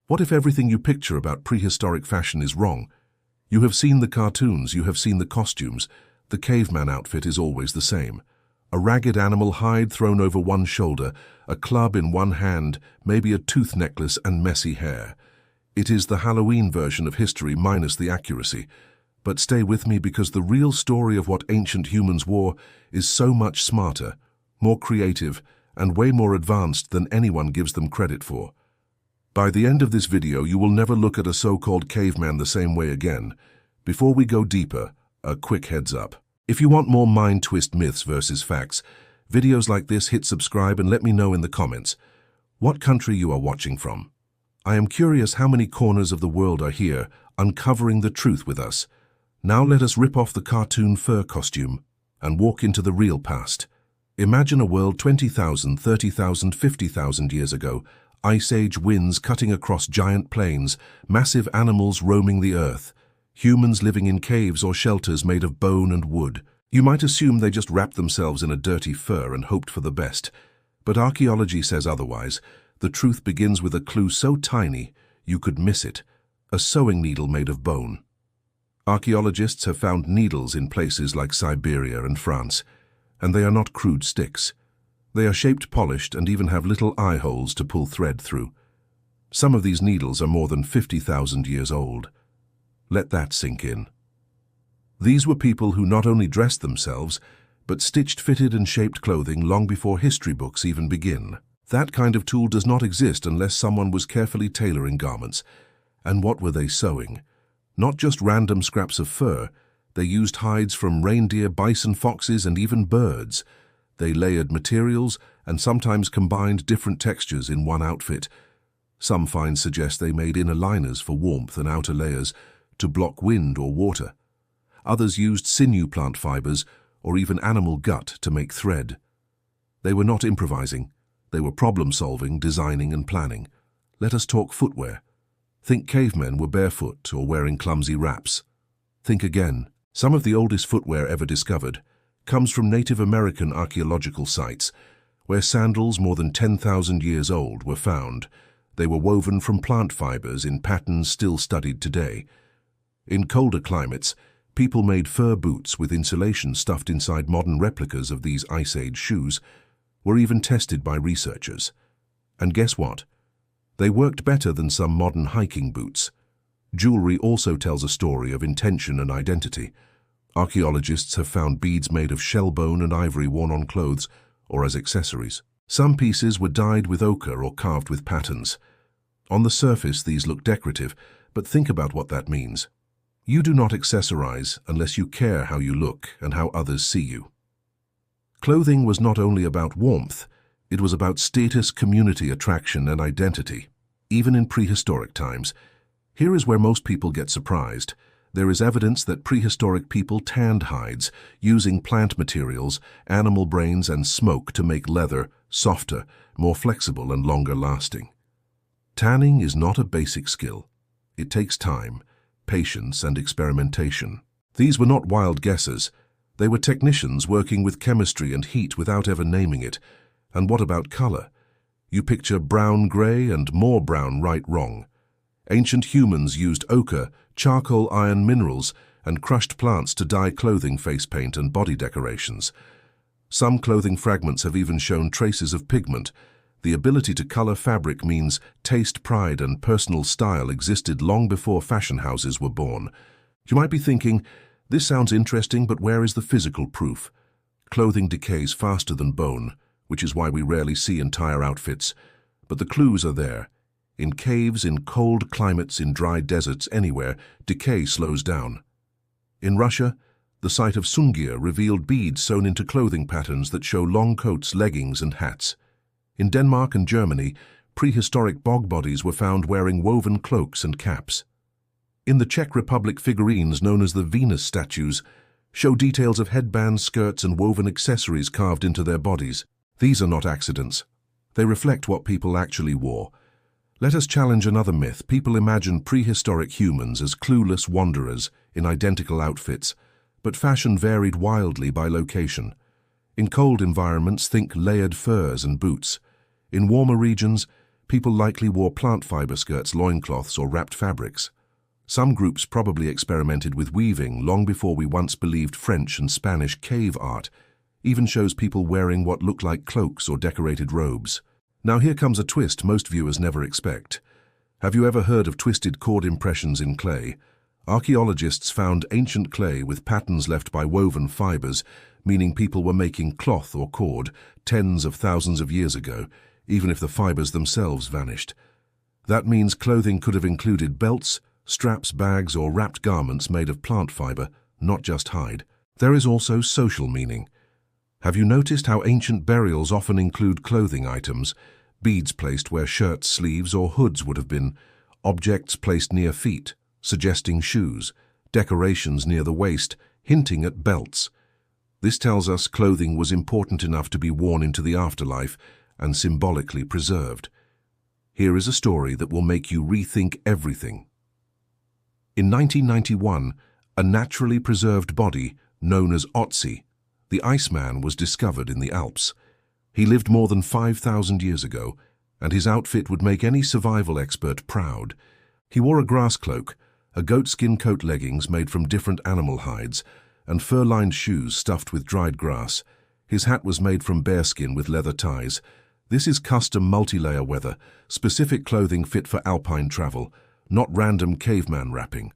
What if everything you picture about prehistoric fashion is wrong? You have seen the cartoons, you have seen the costumes. The caveman outfit is always the same. A ragged animal hide thrown over one shoulder, a club in one hand, maybe a tooth necklace and messy hair. It is the Halloween version of history minus the accuracy. But stay with me, because the real story of what ancient humans wore is so much smarter, more creative, and way more advanced than anyone gives them credit for. By the end of this video, you will never look at a so-called caveman the same way again. Before we go deeper, a quick heads up. If you want more mind-twist myths versus facts, videos like this, hit subscribe and let me know in the comments what country you are watching from. I am curious how many corners of the world are here, uncovering the truth with us. Now let us rip off the cartoon fur costume and walk into the real past. Imagine a world 20,000, 30,000, 50,000 years ago. Ice Age winds cutting across giant plains, massive animals roaming the earth, humans living in caves or shelters made of bone and wood. You might assume they just wrapped themselves in a dirty fur and hoped for the best. But archaeology says otherwise. The truth begins with a clue so tiny you could miss it: a sewing needle made of bone. Archaeologists have found needles in places like Siberia and France, and they are not crude sticks. They are shaped, polished, and even have little eye holes to pull thread through. Some of these needles are more than 50,000 years old. Let that sink in. These were people who not only dressed themselves, but stitched, fitted, and shaped clothing long before history books even begin. That kind of tool does not exist unless someone was carefully tailoring garments. And what were they sewing? Not just random scraps of fur. They used hides from reindeer, bison, foxes, and even birds. They layered materials and sometimes combined different textures in one outfit. Some finds suggest they made inner liners for warmth and outer layers to block wind or water. Others used sinew plant fibers or even animal gut to make thread. They were not improvising. They were problem-solving, designing, and planning. Let us talk footwear. Think cavemen were barefoot or wearing clumsy wraps. Think again. Some of the oldest footwear ever discovered comes from Native American archaeological sites, where sandals more than 10,000 years old were found. They were woven from plant fibers in patterns still studied today. In colder climates, people made fur boots with insulation stuffed inside. Modern replicas of these Ice Age shoes were even tested by researchers. And guess what? They worked better than some modern hiking boots. Jewelry also tells a story of intention and identity. Archaeologists have found beads made of shell bone and ivory worn on clothes or as accessories. Some pieces were dyed with ochre or carved with patterns. On the surface, these look decorative, but think about what that means. You do not accessorize unless you care how you look and how others see you. Clothing was not only about warmth, it was about status, community, attraction, and identity. Even in prehistoric times, here is where most people get surprised. There is evidence that prehistoric people tanned hides using plant materials, animal brains, and smoke to make leather softer, more flexible, and longer lasting. Tanning is not a basic skill. It takes time, patience, and experimentation. These were not wild guesses. They were technicians working with chemistry and heat without ever naming it. And what about color? You picture brown, gray, and more brown, right, wrong. Ancient humans used ochre, charcoal, iron, minerals, and crushed plants to dye clothing, face paint, and body decorations. Some clothing fragments have even shown traces of pigment. The ability to color fabric means taste, pride, and personal style existed long before fashion houses were born. You might be thinking, this sounds interesting, but where is the physical proof? Clothing decays faster than bone, which is why we rarely see entire outfits. But the clues are there. In caves, in cold climates, in dry deserts, anywhere, decay slows down. In Russia, the site of Sungir revealed beads sewn into clothing patterns that show long coats, leggings, and hats. In Denmark and Germany, prehistoric bog bodies were found wearing woven cloaks and caps. In the Czech Republic, figurines known as the Venus statues show details of headbands, skirts, and woven accessories carved into their bodies. These are not accidents. They reflect what people actually wore. Let us challenge another myth. People imagine prehistoric humans as clueless wanderers in identical outfits, but fashion varied wildly by location. In cold environments, think layered furs and boots. In warmer regions, People likely wore plant fiber skirts, loincloths, or wrapped fabrics. Some groups probably experimented with weaving long before we once believed French and Spanish cave art even shows people wearing what look like cloaks or decorated robes. Now here comes a twist most viewers never expect. Have you ever heard of twisted cord impressions in clay? Archaeologists found ancient clay with patterns left by woven fibers, meaning people were making cloth or cord tens of thousands of years ago, even if the fibers themselves vanished. That means clothing could have included belts, straps, bags, or wrapped garments made of plant fiber, not just hide. There is also social meaning. Have you noticed how ancient burials often include clothing items, beads placed where shirts, sleeves, or hoods would have been, objects placed near feet, suggesting shoes, decorations near the waist, hinting at belts? This tells us clothing was important enough to be worn into the afterlife and symbolically preserved. Here is a story that will make you rethink everything. In 1991, a naturally preserved body known as Otzi, the Iceman, was discovered in the Alps. He lived more than 5,000 years ago, and his outfit would make any survival expert proud. He wore a grass cloak, a goatskin coat, leggings made from different animal hides, and fur-lined shoes stuffed with dried grass. His hat was made from bearskin with leather ties. This is custom multi-layer weather, specific clothing fit for alpine travel, not random caveman wrapping.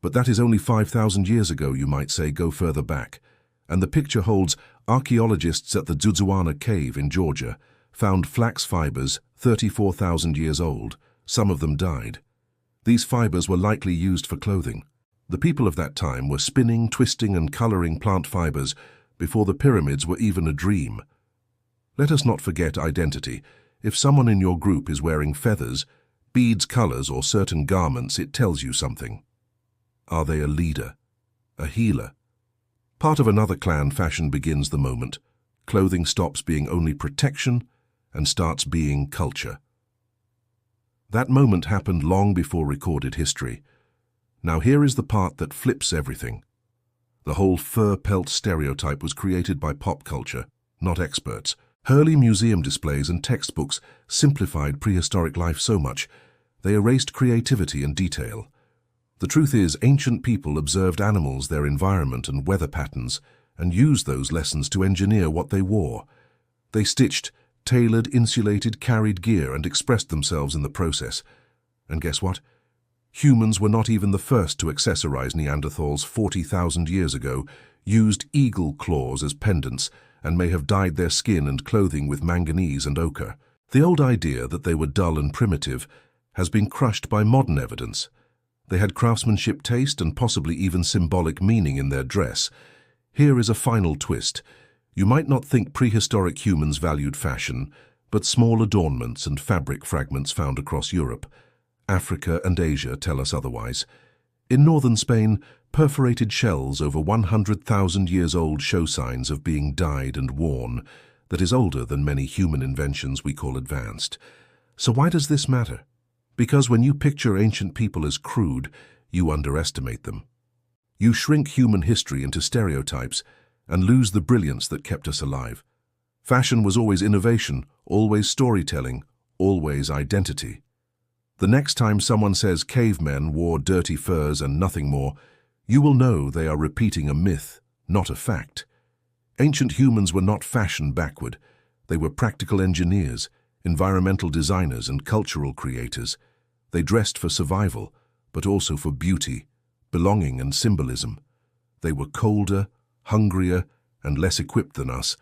But that is only 5,000 years ago, you might say. Go further back. And the picture holds. Archaeologists at the Dzudzuana cave in Georgia found flax fibers 34,000 years old. Some of them died. These fibers were likely used for clothing. The people of that time were spinning, twisting, and coloring plant fibers before the pyramids were even a dream. Let us not forget identity. If someone in your group is wearing feathers, beads, colors, or certain garments, it tells you something. Are they a leader? A healer? Part of another clan, fashion begins the moment. Clothing stops being only protection and starts being culture. That moment happened long before recorded history. Now here is the part that flips everything. The whole fur pelt stereotype was created by pop culture, not experts. Early museum displays and textbooks simplified prehistoric life so much, they erased creativity and detail. The truth is, ancient people observed animals, their environment, and weather patterns, and used those lessons to engineer what they wore. They stitched, tailored, insulated, carried gear, and expressed themselves in the process. And guess what? Humans were not even the first to accessorize. Neanderthals 40,000 years ago used eagle claws as pendants and may have dyed their skin and clothing with manganese and ochre. The old idea that they were dull and primitive has been crushed by modern evidence. They had craftsmanship, taste, and possibly even symbolic meaning in their dress. Here is a final twist. You might not think prehistoric humans valued fashion, but small adornments and fabric fragments found across Europe, Africa, and Asia tell us otherwise. In northern Spain, perforated shells over 100,000 years old show signs of being dyed and worn, that is older than many human inventions we call advanced. So why does this matter? Because when you picture ancient people as crude, you underestimate them. You shrink human history into stereotypes and lose the brilliance that kept us alive. Fashion was always innovation, always storytelling, always identity. The next time someone says cavemen wore dirty furs and nothing more, you will know they are repeating a myth, not a fact. Ancient humans were not fashion backward. They were practical engineers, environmental designers, and cultural creators. They dressed for survival, but also for beauty, belonging, and symbolism. They were colder, hungrier, and less equipped than us,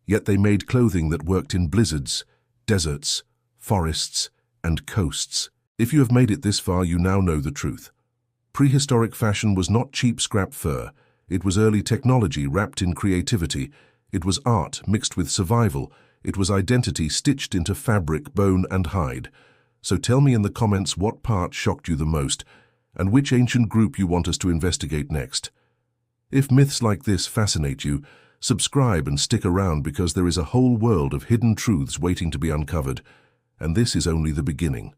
yet they made clothing that worked in blizzards, deserts, forests, and coasts. If you have made it this far, you now know the truth. Prehistoric fashion was not cheap scrap fur. It was early technology wrapped in creativity. It was art mixed with survival. It was identity stitched into fabric, bone, and hide. So tell me in the comments what part shocked you the most, and which ancient group you want us to investigate next. If myths like this fascinate you, subscribe and stick around, because there is a whole world of hidden truths waiting to be uncovered, and this is only the beginning.